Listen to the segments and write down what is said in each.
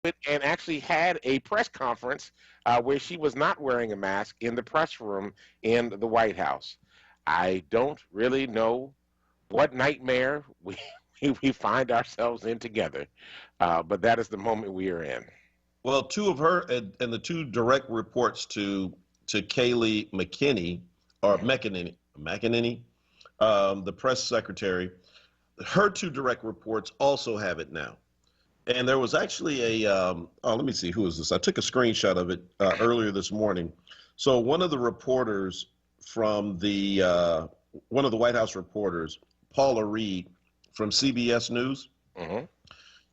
and actually had a press conference where she was not wearing a mask in the press room in the White House. I don't really know what nightmare we find ourselves in together, but that is the moment we are in. Well, two of her and the two direct reports to Kayleigh McKinney or McEnany, the press secretary, her two direct reports also have it now. And there was actually let me see, who is this? I took a screenshot of it earlier this morning. So one of the reporters from one of the White House reporters, Paula Reed from CBS News, Mm-hmm.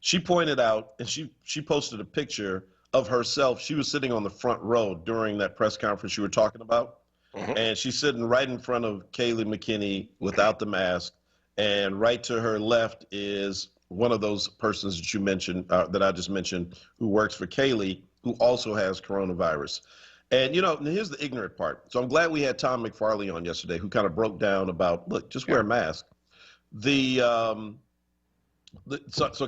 she pointed out, and she posted a picture of herself. She was sitting on the front row during that press conference you were talking about. Mm-hmm. And she's sitting right in front of Kayleigh McKinney without the mask. And right to her left is one of those persons that you mentioned, that I just mentioned, who works for Kayleigh, who also has coronavirus. And, here's the ignorant part. So I'm glad we had Tom McFarley on yesterday, who kind of broke down about, look, just wear a mask. So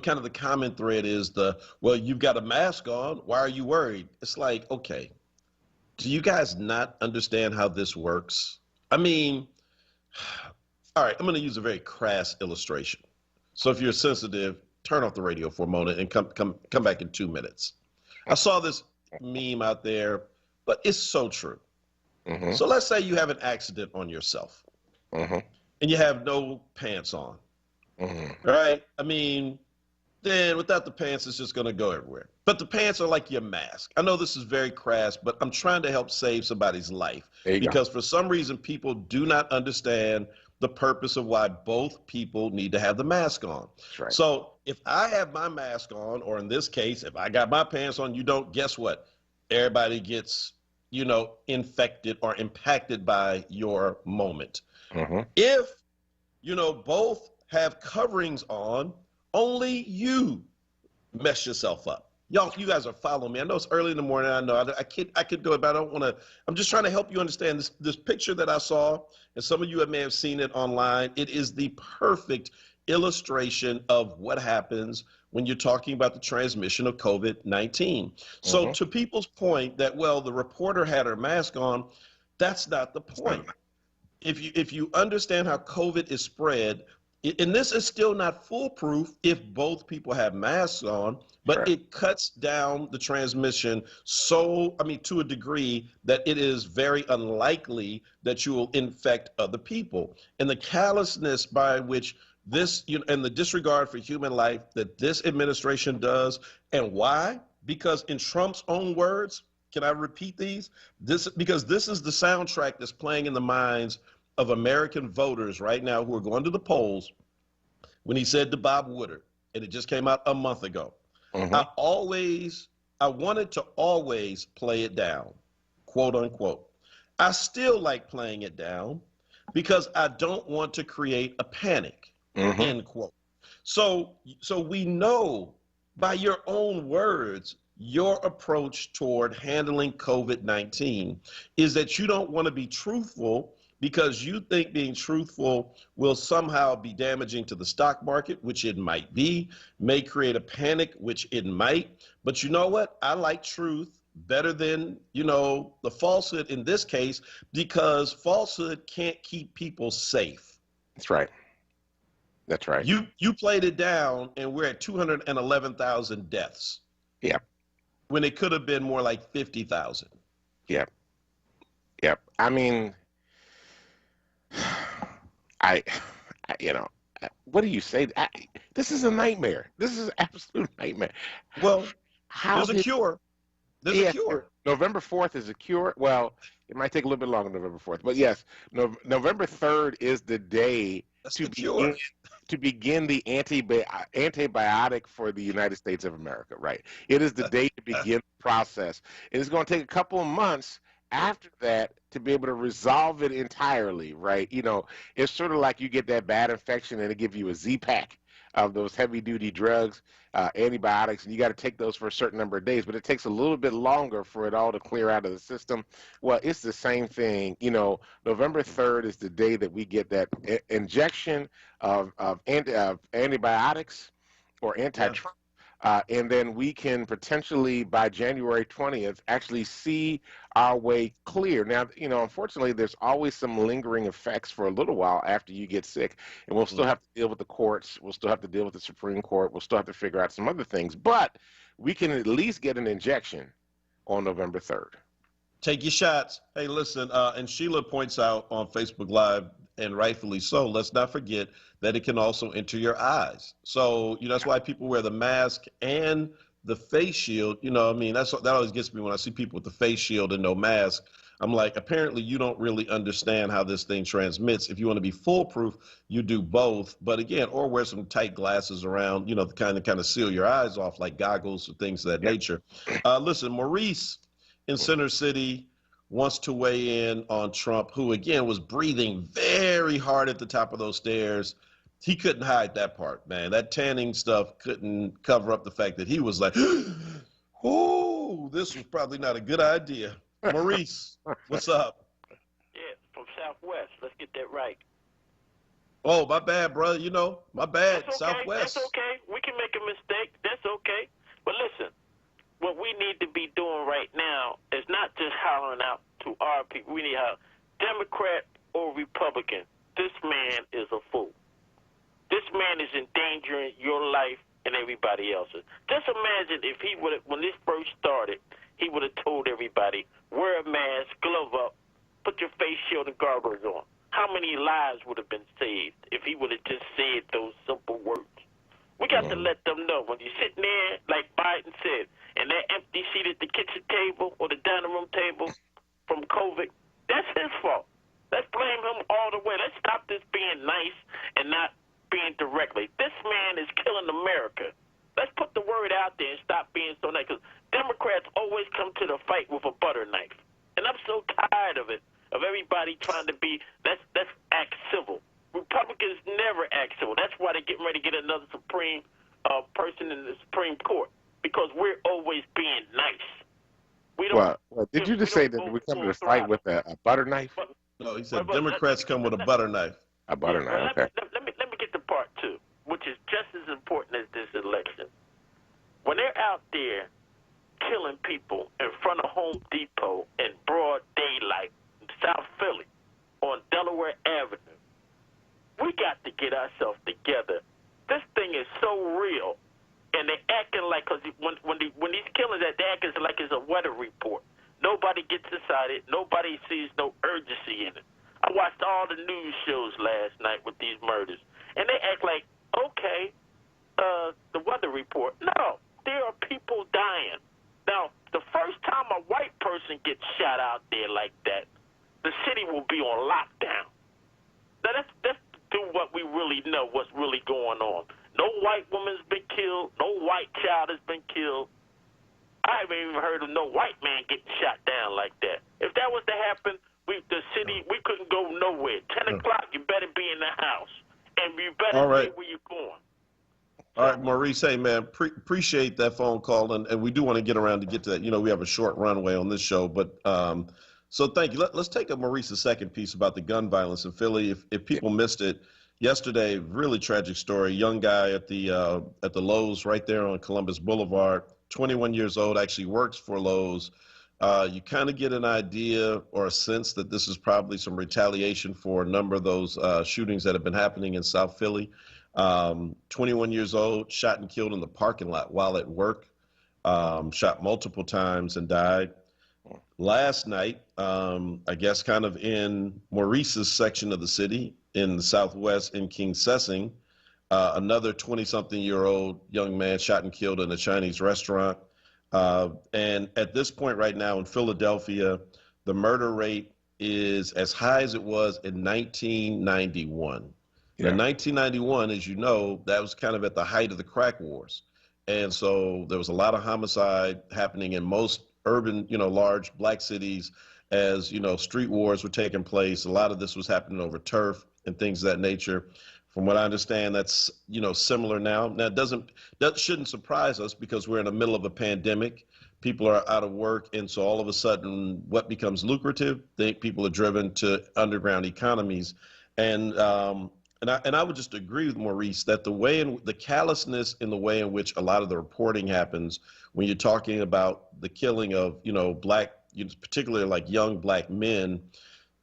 kind of the common thread is well, you've got a mask on. Why are you worried? It's like, okay, do you guys not understand how this works? I mean, all right, I'm going to use a very crass illustration. So if you're sensitive, turn off the radio for a moment and come back in 2 minutes. I saw this meme out there, but it's so true. Mm-hmm. So let's say you have an accident on yourself, Mm-hmm. and you have no pants on, Mm-hmm. right? I mean, then without the pants, it's just going to go everywhere. But the pants are like your mask. I know this is very crass, but I'm trying to help save somebody's life There you go. because for some reason, people do not understand the purpose of why both people need to have the mask on. That's right. So if I have my mask on, or in this case, if I got my pants on, you don't, guess what? Everybody gets, infected or impacted by your moment. Mm-hmm. If, both have coverings on, only you mess yourself up. Y'all, you guys are following me. I know it's early in the morning. I know I could go, but I don't want to. I'm just trying to help you understand this picture that I saw, and some of you may have seen it online. It is the perfect illustration of what happens when you're talking about the transmission of COVID-19. So Mm-hmm. to people's point that, well, the reporter had her mask on, that's not the point. If you understand how COVID is spread, and this is still not foolproof if both people have masks on, but Right. it cuts down the transmission to a degree that it is very unlikely that you will infect other people. And the callousness by which this, and the disregard for human life that this administration does, and why? Because in Trump's own words, can I repeat these? Because this is the soundtrack that's playing in the minds of American voters right now who are going to the polls when he said to Bob Woodward, and it just came out a month ago, Mm-hmm. I wanted to always play it down, quote unquote. I still like playing it down because I don't want to create a panic, Mm-hmm. end quote. So we know by your own words, your approach toward handling COVID-19 is that you don't want to be truthful because you think being truthful will somehow be damaging to the stock market, which it might be, may create a panic, which it might. But you know what? I like truth better than, the falsehood in this case, because falsehood can't keep people safe. That's right. That's right. You played it down, and we're at 211,000 deaths. Yep. When it could have been more like 50,000. Yep. Yep. I mean, I what do you say? This is a nightmare. This is an absolute nightmare. Well, How there's a did, cure. There's yeah, a cure. November 4th is a cure. Well, it might take a little bit longer, November 4th. But yes, November 3rd is the day That's to the cure. begin the antibiotic for the United States of America, right? It is the day to begin the process. It is going to take a couple of months after that to be able to resolve it entirely, right? It's sort of like you get that bad infection and they give you a Z-Pack of those heavy-duty drugs, antibiotics, and you got to take those for a certain number of days, but it takes a little bit longer for it all to clear out of the system. Well, it's the same thing. November 3rd is the day that we get that injection of antibiotics or Yeah. anti-Trump and then we can potentially by January 20th actually see our way clear. Now, unfortunately, there's always some lingering effects for a little while after you get sick, and we'll still have to deal with the courts. We'll still have to deal with the Supreme Court. We'll still have to figure out some other things, but we can at least get an injection on November 3rd. Take your shots. Hey, listen, and Sheila points out on Facebook Live, and rightfully so, let's not forget that it can also enter your eyes. So, that's why people wear the mask and the face shield. I mean, that always gets me when I see people with the face shield and no mask. I'm like, apparently you don't really understand how this thing transmits. If you want to be foolproof, you do both. But again, or wear some tight glasses around, to kind of seal your eyes off, like goggles or things of that nature. Listen, Maurice in Center City wants to weigh in on Trump, who again was breathing very hard at the top of those stairs. He couldn't hide that part, man. That tanning stuff couldn't cover up the fact that he was like, oh, this was probably not a good idea. Maurice, what's up? Yeah, from Southwest. Let's get that right. Oh, my bad, brother. My bad. That's okay. Southwest. That's okay. We can make a mistake. That's okay. But listen, what we need to be doing right now is not just hollering out to our people. We need to Democrat or Republican. This man is a fool. This man is endangering your life and everybody else's. Just imagine if he would have, when this first started, he would have told everybody, wear a mask, glove up, put your face shield and garters on. How many lives would have been saved if he would have just said those simple words? We got to let them know when you're sitting there, like Biden said, and that empty seat at the kitchen table or the dining room table from COVID, that's his fault. Let's blame him all the way. Let's stop this being nice and not being directly. This man is killing America. Let's put the word out there and stop being so nice. Because Democrats always come to the fight with a butter knife. And I'm so tired of it, of everybody trying to be, let's act civil. Republicans never act civil. That's why they're getting ready to get another Supreme person in the Supreme Court, because we're always being nice. We don't. Well, did you just say that we come to the fight with a butter knife? No, he said Democrats come with a butter knife. A butter knife, okay. Let me get to part two, which is just as important as this election. When they're out there killing people in front of Home Depot in broad daylight in South Philly on Delaware Avenue, we got to get ourselves together. This thing is so real, and they're acting like, because when these killers are acting like it's a weather report. Nobody gets inside it. Nobody sees no urgency in it. I watched all the news shows last night with these murders, and they act like, okay, the weather report. No, there are people dying. Now, the first time a white person gets shot out there like that, the city will be on lockdown. Now, let's do what we really know, what's really going on. No white woman's been killed. No white child has been killed. I haven't even heard of no white man getting shot down like that. If that was to happen, the city, we couldn't go nowhere. 10 o'clock, you better be in the house. And you better say where you're going. All right, Maurice, hey, man, appreciate that phone call. And we do want to get around to get to that. We have a short runway on this show. But so thank you. Let's take up Maurice's second piece about the gun violence in Philly. If people missed it, yesterday, really tragic story. Young guy at the Lowe's right there on Columbus Boulevard, 21 years old, actually works for Lowe's. You kind of get an idea or a sense that this is probably some retaliation for a number of those shootings that have been happening in South Philly. 21 years old, shot and killed in the parking lot while at work, shot multiple times and died. Last night, I guess kind of in Maurice's section of the city in the Southwest in King Sessing, another 20-something-year-old young man shot and killed in a Chinese restaurant. And at this point right now in Philadelphia, the murder rate is as high as it was in 1991. Yeah. In 1991, as you know, that was kind of at the height of the crack wars. And so there was a lot of homicide happening in most urban, large black cities as, street wars were taking place. A lot of this was happening over turf and things of that nature. From what I understand, that's, similar now. Now, that shouldn't surprise us because we're in the middle of a pandemic. People are out of work. And so all of a sudden, what becomes lucrative, people are driven to underground economies. And And I would just agree with Maurice that the callousness in the way in which a lot of the reporting happens when you're talking about the killing of, black, particularly like young black men,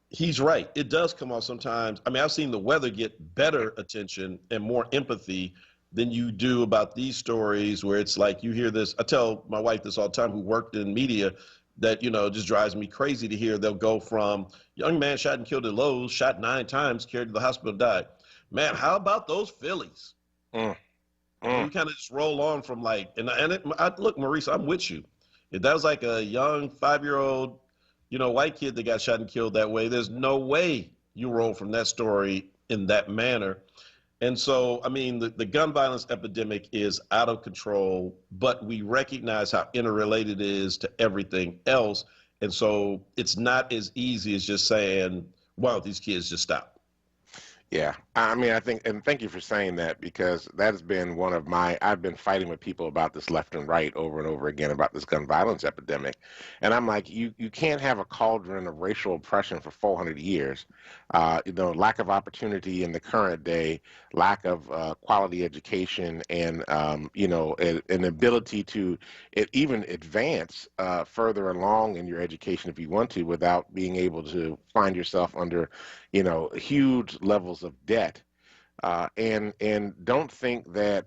he's right. It does come off sometimes. I mean, I've seen the weather get better attention and more empathy than you do about these stories where it's like you hear this. I tell my wife this all the time, who worked in media, that, just drives me crazy to hear. They'll go from young man shot and killed at Lowe's, shot 9 times, carried to the hospital, died. Man, how about those Phillies? Mm, And mm. we kind of just roll on from like, look, Maurice, I'm with you. If that was like a young 5-year-old, white kid that got shot and killed that way, there's no way you roll from that story in that manner. And so, I mean, the gun violence epidemic is out of control, but we recognize how interrelated it is to everything else. And so it's not as easy as just saying, well, these kids just stop. Yeah, I mean, I think, and thank you for saying that, because that has been one of I've been fighting with people about this left and right over and over again about this gun violence epidemic. And I'm like, you can't have a cauldron of racial oppression for 400 years. Lack of opportunity in the current day, lack of quality education, and, an ability to even advance further along in your education if you want to, without being able to find yourself under huge levels of debt, and don't think that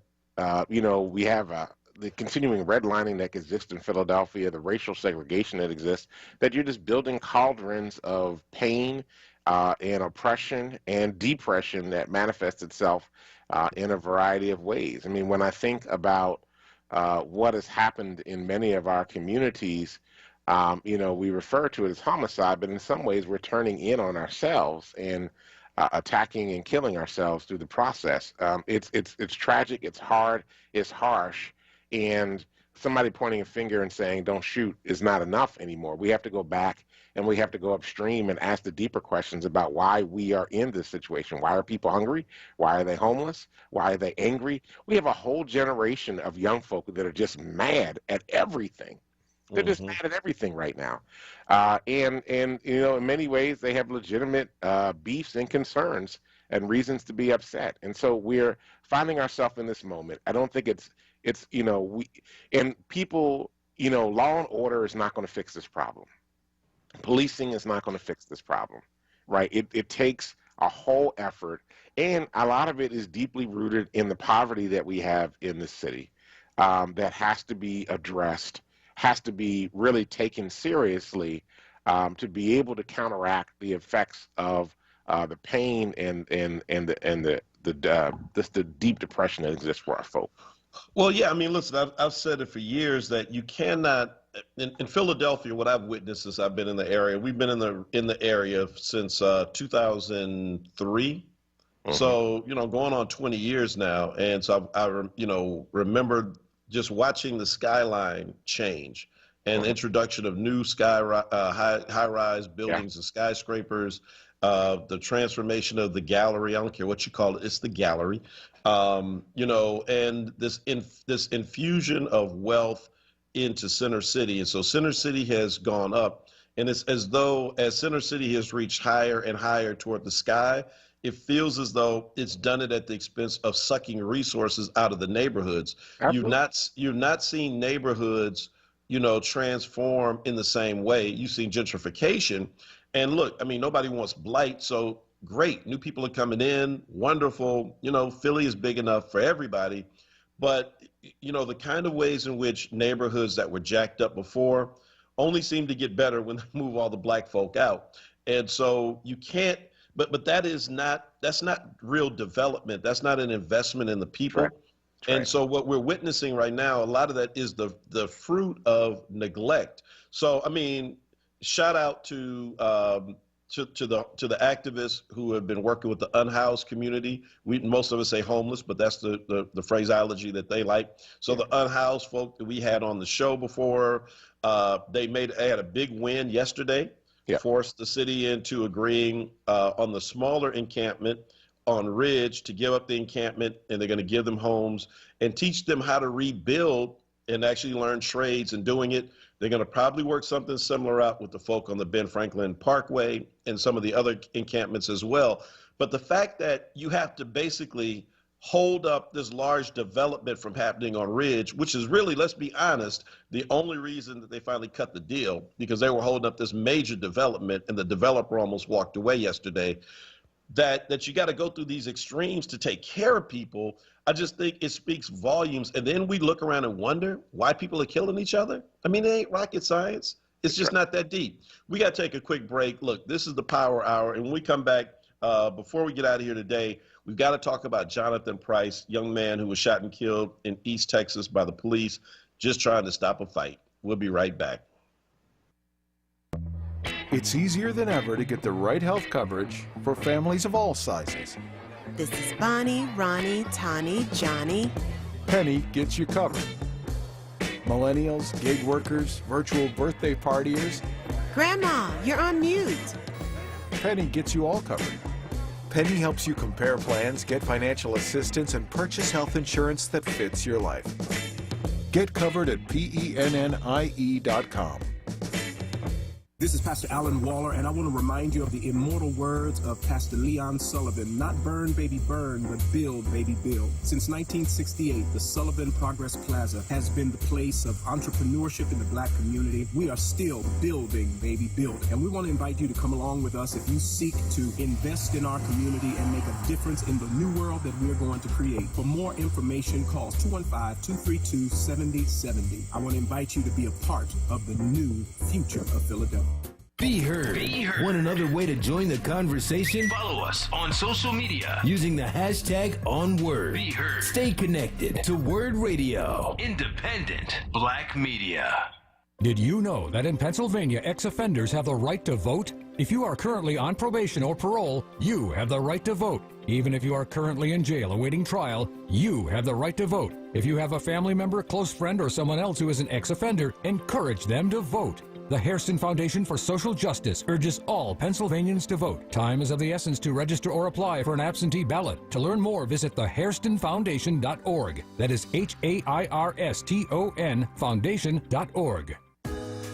we have the continuing redlining that exists in Philadelphia, the racial segregation that exists, that you're just building cauldrons of pain and oppression and depression that manifests itself in a variety of ways. I mean, when I think about what has happened in many of our communities, we refer to it as homicide, but in some ways we're turning in on ourselves and attacking and killing ourselves through the process. It's tragic, it's hard, it's harsh, and somebody pointing a finger and saying don't shoot is not enough anymore. We have to go back and we have to go upstream and ask the deeper questions about why we are in this situation. Why are people hungry? Why are they homeless? Why are they angry? We have a whole generation of young folk that are just mad at everything. They're just Hmm. mad at everything right now, and in many ways they have legitimate beefs and concerns and reasons to be upset. And so we're finding ourselves in this moment. I don't think it's we and people, law and order is not going to fix this problem. Policing is not going to fix this problem, right? It takes a whole effort, and a lot of it is deeply rooted in the poverty that we have in the city, that has to be addressed, has to be really taken seriously, to be able to counteract the effects of the pain and the deep depression that exists for our folk. Well, yeah, I mean, listen, I've said it for years that you cannot, in Philadelphia, what I've witnessed since I've been in the area, we've been in the area since 2003. Hmm. So, going on 20 years now. And so remember just watching the skyline change and the Hmm. introduction of new high-rise Yeah. buildings and skyscrapers, the transformation of the gallery. I don't care what you call it, it's the gallery. And this infusion of wealth into Center City. And so Center City has gone up. And it's as though as Center City has reached higher and higher toward the sky, it feels as though it's done it at the expense of sucking resources out of the neighborhoods. Absolutely. You've not seen neighborhoods, transform in the same way. You've seen gentrification. And look, I mean, nobody wants blight, so great. New people are coming in, wonderful. Philly is big enough for everybody. But, the kind of ways in which neighborhoods that were jacked up before only seem to get better when they move all the black folk out. And so you can't, but that's not real development. That's not an investment in the That's right. people. That's And right. so what we're witnessing right now, a lot of that is the fruit of neglect. So I mean, shout out to the activists who have been working with the unhoused community. Most of us say homeless, but that's the phraseology that they like. So Yeah. the unhoused folk that we had on the show before, they had a big win yesterday, Yeah. forced the city into agreeing on the smaller encampment on Ridge to give up the encampment, and they're going to give them homes and teach them how to rebuild and actually learn trades and doing it. They're going to probably work something similar out with the folk on the Ben Franklin Parkway and some of the other encampments as well. But the fact that you have to basically hold up this large development from happening on Ridge, which is really, let's be honest, the only reason that they finally cut the deal, because they were holding up this major development and the developer almost walked away yesterday, that you got to go through these extremes to take care of people. I just think it speaks volumes. And then we look around and wonder why people are killing each other. I mean, it ain't rocket science. It's just not that deep. We got to take a quick break. Look, this is the Power Hour. And when we come back, before we get out of here today, we've got to talk about Jonathan Price, young man who was shot and killed in East Texas by the police, just trying to stop a fight. We'll be right back. It's easier than ever to get the right health coverage for families of all sizes. This is Bonnie, Ronnie, Tani, Johnny. Penny gets you covered. Millennials, gig workers, virtual birthday partiers. Grandma, you're on mute. Penny gets you all covered. Penny helps you compare plans, get financial assistance, and purchase health insurance that fits your life. Get covered at PENNIE.com. This is Pastor Alan Waller, and I want to remind you of the immortal words of Pastor Leon Sullivan, not burn, baby, burn, but build, baby, build. Since 1968, the Sullivan Progress Plaza has been the place of entrepreneurship in the Black community. We are still building, baby, build. And we want to invite you to come along with us if you seek to invest in our community and make a difference in the new world that we're going to create. For more information, call 215-232-7070. I want to invite you to be a part of the new future of Philadelphia. Be heard. Want another way to join the conversation? Follow us on social media using the hashtag onWURD. Be heard. Stay connected to WURD Radio. Independent Black Media. Did you know that in Pennsylvania, ex-offenders have the right to vote? If you are currently on probation or parole, you have the right to vote. Even if you are currently in jail awaiting trial, you have the right to vote. If you have a family member, close friend, or someone else who is an ex-offender, encourage them to vote. The Hairston Foundation for Social Justice urges all Pennsylvanians to vote. Time is of the essence to register or apply for an absentee ballot. To learn more, visit thehairstonfoundation.org. That is HAIRSTON foundation.org.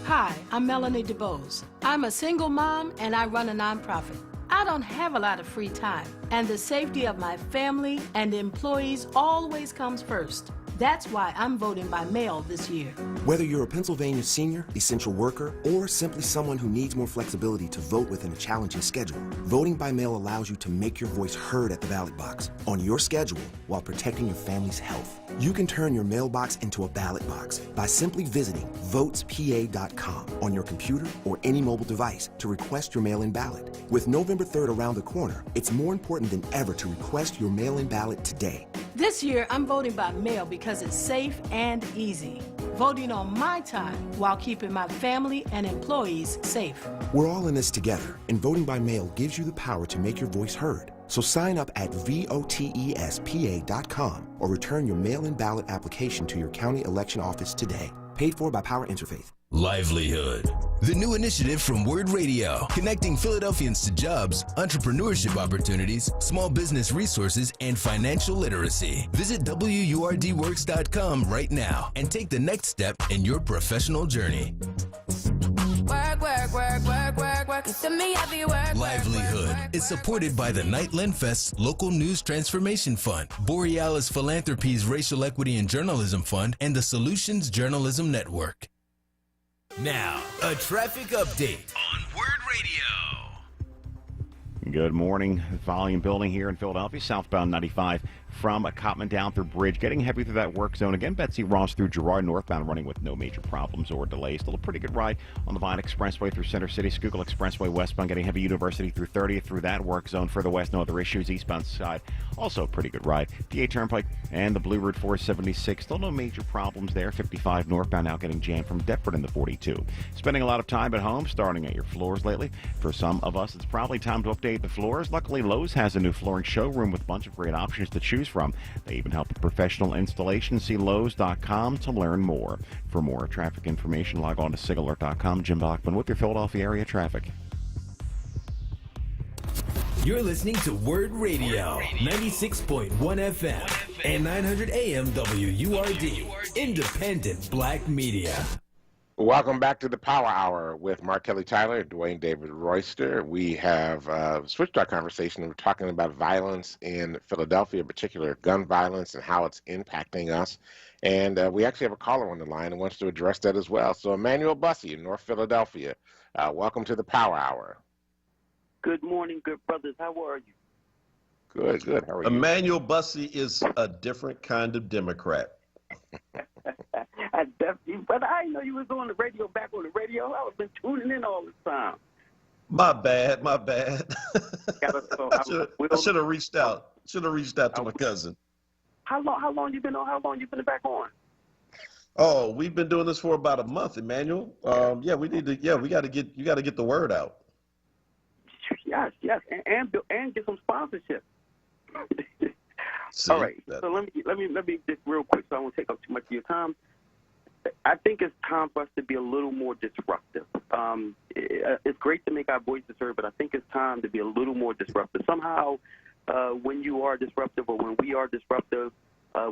Hi, I'm Melanie DeBose. I'm a single mom and I run a nonprofit. I don't have a lot of free time, and the safety of my family and employees always comes first. That's why I'm voting by mail this year. Whether you're a Pennsylvania senior, essential worker, or simply someone who needs more flexibility to vote within a challenging schedule, voting by mail allows you to make your voice heard at the ballot box on your schedule while protecting your family's health. You can turn your mailbox into a ballot box by simply visiting votespa.com on your computer or any mobile device to request your mail-in ballot. With November 3rd around the corner, it's more important than ever to request your mail-in ballot today. This year, I'm voting by mail because it's safe and easy. Voting on my time while keeping my family and employees safe. We're all in this together, and voting by mail gives you the power to make your voice heard. So sign up at votespa.com or return your mail-in ballot application to your county election office today. Paid for by Power Interfaith. Livelihood, the new initiative from WURD Radio, connecting Philadelphians to jobs, entrepreneurship opportunities, small business resources, and financial literacy. Visit WURDworks.com right now and take the next step in your professional journey. Work, work, work, work, work, work. To me, I be work. Livelihood is supported by the Nightland Fest's Local News Transformation Fund, Borealis Philanthropies Racial Equity and Journalism Fund, and the Solutions Journalism Network. Now, a traffic update on WURD Radio. Good morning. Volume building here in Philadelphia, southbound 95 from Cottman down through Bridge, getting heavy through that work zone. Again, Betsy Ross through Girard, northbound, running with no major problems or delays. Still a pretty good ride on the Vine Expressway through Center City. Schuylkill Expressway westbound, getting heavy University through 30th through that work zone. Further west, no other issues. Eastbound side, also a pretty good ride. PA Turnpike and the Blue Route 476, still no major problems there. 55 northbound now getting jammed from Deptford into 42. Spending a lot of time at home, starting at your floors lately. For some of us, it's probably time to update the floors. Luckily, Lowe's has a new flooring showroom with a bunch of great options to choose from. They even help with professional installation. See Lowe's.com to learn more. For more traffic information, log on to SIGAlert.com. Jim Bachman with your Philadelphia area traffic. You're listening to WURD Radio, 96.1 FM and 900 AM WURD, independent Black Media. Welcome back to the Power Hour with Mark Kelly Tyler and Dwayne David Royster. We have switched our conversation. We're talking about violence in Philadelphia, in particular gun violence and how it's impacting us. And we actually have a caller on the line and wants to address that as well. So Emmanuel Bussey in North Philadelphia, welcome to the Power Hour. Good morning, good brothers. How are you? Good, good. How are you? Emmanuel Bussey is a different kind of Democrat. I definitely, but I didn't know you was on the radio, back on the radio. I was been tuning in all this time. My bad. I should have reached out. To my cousin. How long you been on? How long you been back on? Oh, we've been doing this for about a month, Emmanuel. We got to get the word out. Yes, and get some sponsorship. See, all right, so let me just real quick, so I won't take up too much of your time. I think it's time for us to be a little more disruptive. It's great to make our voices heard, but I think it's time to be a little more disruptive. Somehow, when you are disruptive or when we are disruptive,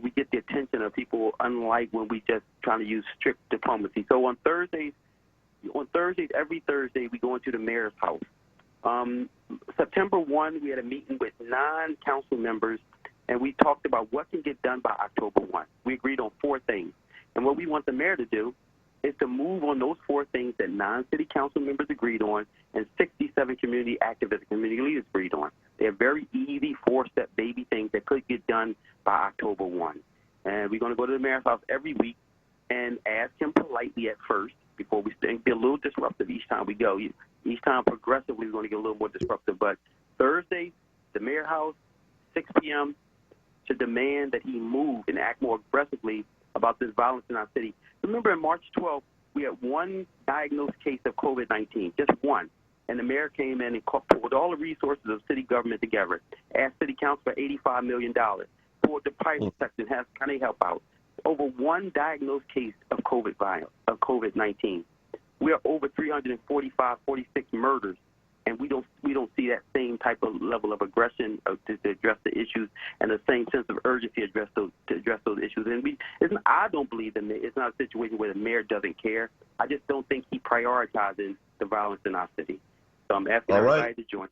we get the attention of people, unlike when we just trying to use strict diplomacy. So on Thursdays, every Thursday, we go into the mayor's house. September 1, we had a meeting with 9 council members, and we talked about what can get done by October 1. We agreed on 4 things. And what we want the mayor to do is to move on those 4 things that 9 city council members agreed on and 67 community activists and community leaders agreed on. They're very easy 4-step baby things that could get done by October 1. And we're going to go to the mayor's house every week and ask him politely at first before we be a little disruptive each time we go. Each time progressively we're going to get a little more disruptive. But Thursday, the mayor's house, 6 p.m., to demand that he move and act more aggressively about this violence in our city. Remember, on March 12th, we had 1 diagnosed case of COVID-19, just 1. And the mayor came in and pulled all the resources of city government together, asked city council for $85 million, pulled the private sector and has county help out. Over 1 diagnosed case of COVID-19. We are over 345, 46 murders, and we don't see that same type of level of aggression to address the issues and the same sense of urgency to address those issues. And I don't believe that it's not a situation where the mayor doesn't care. I just don't think he prioritizes the violence in our city. So I'm asking everybody to join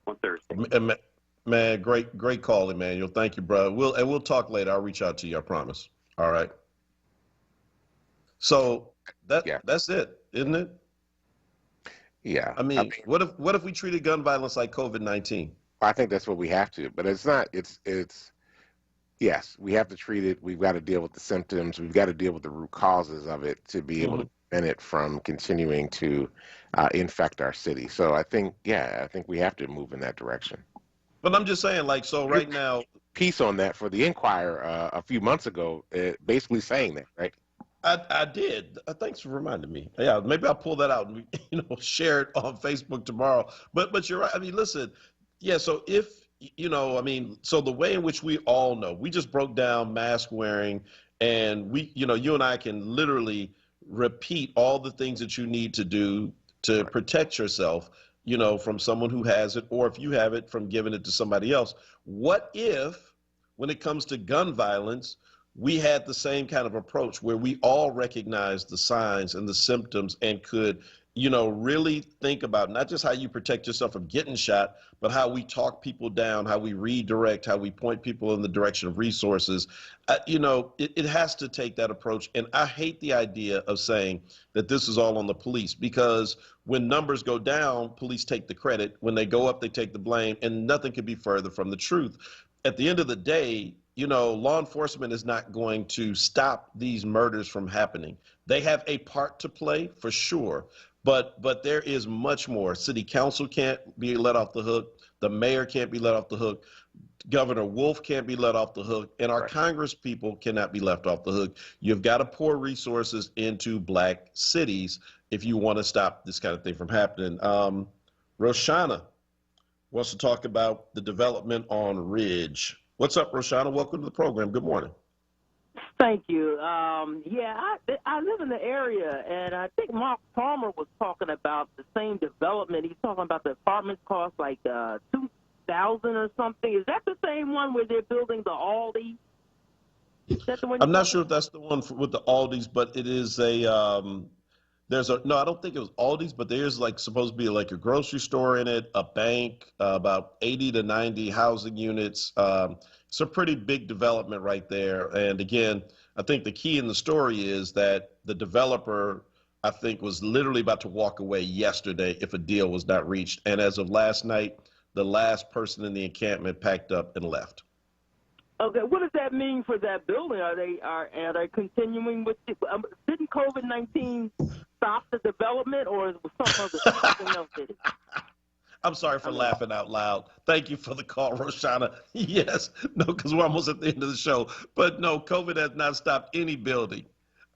on Thursday. Man, great call, Emmanuel. Thank you, brother. We'll talk later. I'll reach out to you. I promise. All right. So that's it, isn't it? Yeah. I mean, what if we treated gun violence like COVID-19? I think that's what we have to, but it's not. It's yes, we have to treat it. We've got to deal with the symptoms. We've got to deal with the root causes of it to be able to prevent it from continuing to infect our city. So I think we have to move in that direction. But I'm just saying, right now, piece on that for the Inquirer a few months ago, basically saying that, right? I did. Thanks for reminding me. Yeah, maybe I'll pull that out and share it on Facebook tomorrow. But you're right. I mean, listen. Yeah. So so the way in which we all know, we just broke down mask wearing, and you and I can literally repeat all the things that you need to do to protect yourself, from someone who has it, or if you have it, from giving it to somebody else. What if, when it comes to gun violence, we had the same kind of approach where we all recognize the signs and the symptoms and could, really think about not just how you protect yourself from getting shot, but how we talk people down, how we redirect, how we point people in the direction of resources. It has to take that approach. And I hate the idea of saying that this is all on the police, because when numbers go down, police take the credit. When they go up, they take the blame, and nothing could be further from the truth. At the end of the day, law enforcement is not going to stop these murders from happening. They have a part to play, for sure, but there is much more. City council can't be let off the hook. The mayor can't be let off the hook. Governor Wolf can't be let off the hook, and our Congress people cannot be left off the hook. You've got to pour resources into black cities if you want to stop this kind of thing from happening. Roshana wants to talk about the development on Ridge. What's up, Roshana? Welcome to the program. Good morning. Thank you. I live in the area, and I think Mark Palmer was talking about the same development. He's talking about the apartments cost like $2,000 or something. Is that the same one where they're building the Aldi? Is that the one? I'm not sure if that's the one with the Aldis, but it is a There's a no, I don't think it was Aldi's, but there's like supposed to be like a grocery store in it, a bank, about 80 to 90 housing units. It's a pretty big development right there. And again, I think the key in the story is that the developer, I think, was literally about to walk away yesterday if a deal was not reached. And as of last night, the last person in the encampment packed up and left. Okay, what does that mean for that building? Are they continuing with it? Didn't COVID-19 stop the development, or was something else did it? I'm sorry for laughing out loud. Thank you for the call, Roshana. Yes, no, because we're almost at the end of the show. But no, COVID has not stopped any building.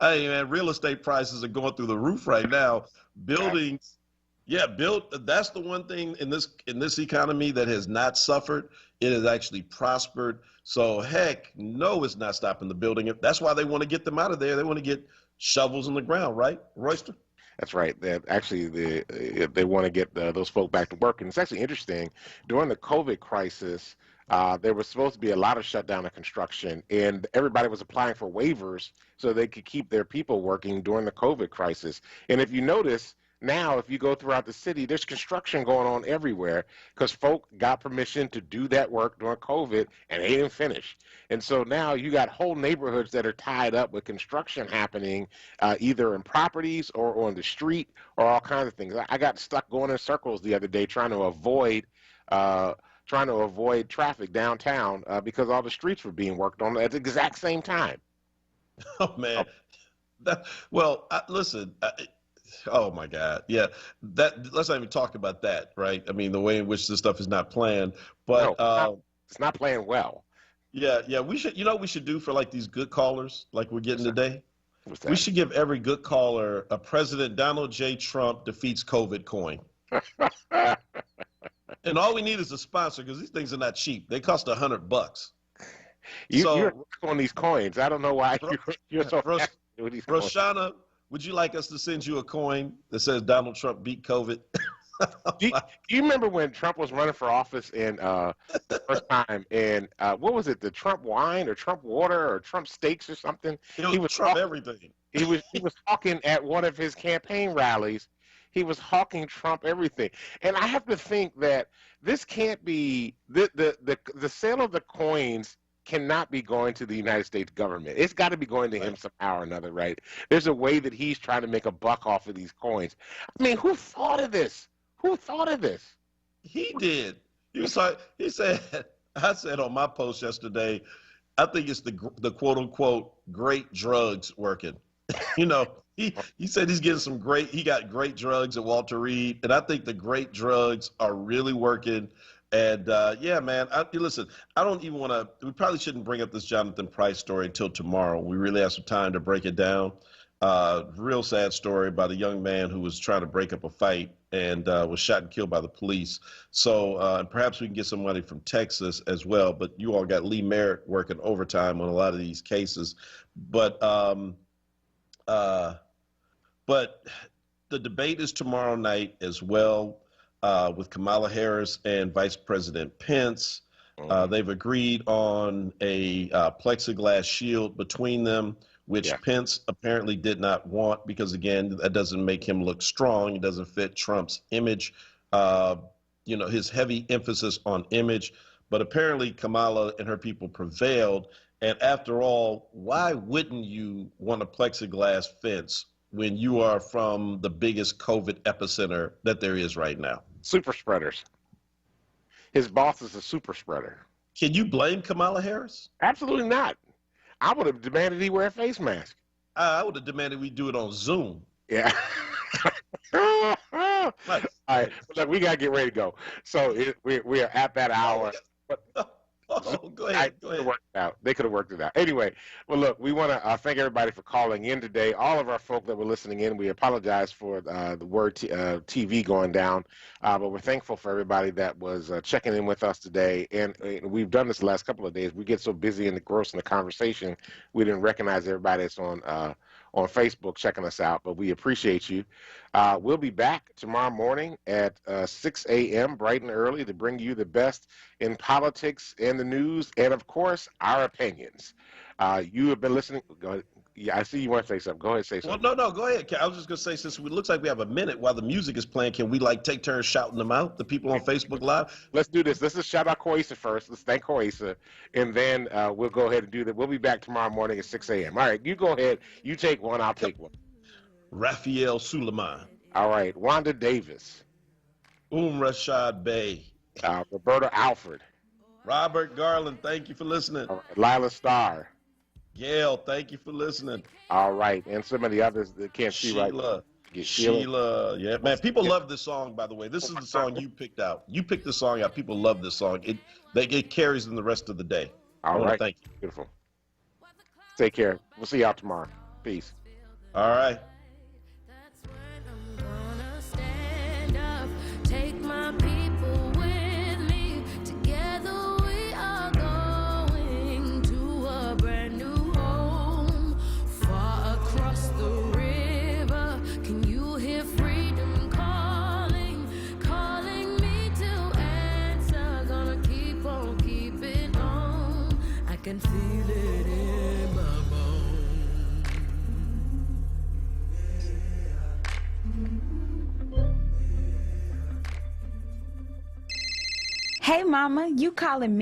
Hey, man, real estate prices are going through the roof right now. Buildings, that's the one thing in this economy that has not suffered. It has actually prospered. So heck, no, it's not stopping the building. That's why they want to get them out of there. They want to get shovels in the ground, right, Royster? That's right. They want to get those folk back to work. And it's actually interesting. During the COVID crisis, there was supposed to be a lot of shutdown of construction, and everybody was applying for waivers so they could keep their people working during the COVID crisis. And if you notice, now, if you go throughout the city, there's construction going on everywhere because folk got permission to do that work during COVID and they didn't finish. And so now you got whole neighborhoods that are tied up with construction happening either in properties or on the street or all kinds of things. I got stuck going in circles the other day trying to avoid traffic downtown because all the streets were being worked on at the exact same time. Oh, man. Listen. Oh my God. Yeah. Let's not even talk about that, right? I mean, the way in which this stuff is not planned, but it's not playing well. Yeah. We should do for like these good callers, like we're getting today. What's that? We should give every good caller a President Donald J. Trump defeats COVID coin. And all we need is a sponsor because these things are not cheap. They cost $100. You're on these coins. I don't know why you're so happy with these coins. Roshana, would you like us to send you a coin that says Donald Trump beat COVID? Do you remember when Trump was running for office and the first time, and what was it, the Trump wine or Trump water or Trump steaks or something? He was Trump everything. He was talking at one of his campaign rallies. He was hawking Trump everything. And I have to think that this can't be the sale of the coins cannot be going to the United States government. It's got to be going to him somehow or another, right? There's a way that he's trying to make a buck off of these coins. I mean, who thought of this? Who thought of this? He did. I said on my post yesterday, I think it's the quote unquote great drugs working. He said he got great drugs at Walter Reed, and I think the great drugs are really working. And yeah, man, listen, I don't even want to, we probably shouldn't bring up this Jonathan Price story until tomorrow. We really have some time to break it down. Real sad story about a young man who was trying to break up a fight and was shot and killed by the police. So and perhaps we can get somebody from Texas as well, but you all got Lee Merritt working overtime on a lot of these cases. But the debate is tomorrow night as well. With Kamala Harris and Vice President Pence. They've agreed on a plexiglass shield between them, which Pence apparently did not want because, again, that doesn't make him look strong. It doesn't fit Trump's image, his heavy emphasis on image. But apparently Kamala and her people prevailed. And after all, why wouldn't you want a plexiglass fence when you are from the biggest COVID epicenter that there is right now? Super spreaders. His boss is a super spreader. Can you blame Kamala Harris? Absolutely not. I would have demanded he wear a face mask. I would have demanded we do it on Zoom. Yeah. All right. Look, we got to get ready to go. So we are at that hour. Go ahead. They could have worked it out. Anyway, well, look, we want to thank everybody for calling in today. All of our folk that were listening in, we apologize for the WURD TV going down, but we're thankful for everybody that was checking in with us today. And we've done this the last couple of days. We get so busy and engrossed in the conversation, we didn't recognize everybody that's on Facebook checking us out, but we appreciate you. We'll be back tomorrow morning at 6 a.m. bright and early to bring you the best in politics and the news and, of course, our opinions. You have been listening. Go ahead. Yeah, I see you want to say something. Go ahead, say something. Well, no, go ahead. I was just gonna say, since it looks like we have a minute while the music is playing, can we like take turns shouting them out? The people on Facebook Live. Let's do this. Let's just shout out Koisa first. Let's thank Koisa, and then we'll go ahead and do that. We'll be back tomorrow morning at 6 a.m. All right, you go ahead. You take one. I'll take one. Raphael Suleiman. All right, Wanda Davis. Rashad Bey. Roberta Alford. Robert Garland, thank you for listening. All right, Lila Starr. Gail, thank you for listening. All right, and some of the others that can't see right now. Sheila, yeah, man. People love this song, by the way. This is the song you picked out. You picked the song out. People love this song. It carries them the rest of the day. All right, thank you. Beautiful. Take care. We'll see y'all tomorrow. Peace. All right. Can feel it in my bones. Hey, Mama, you calling me?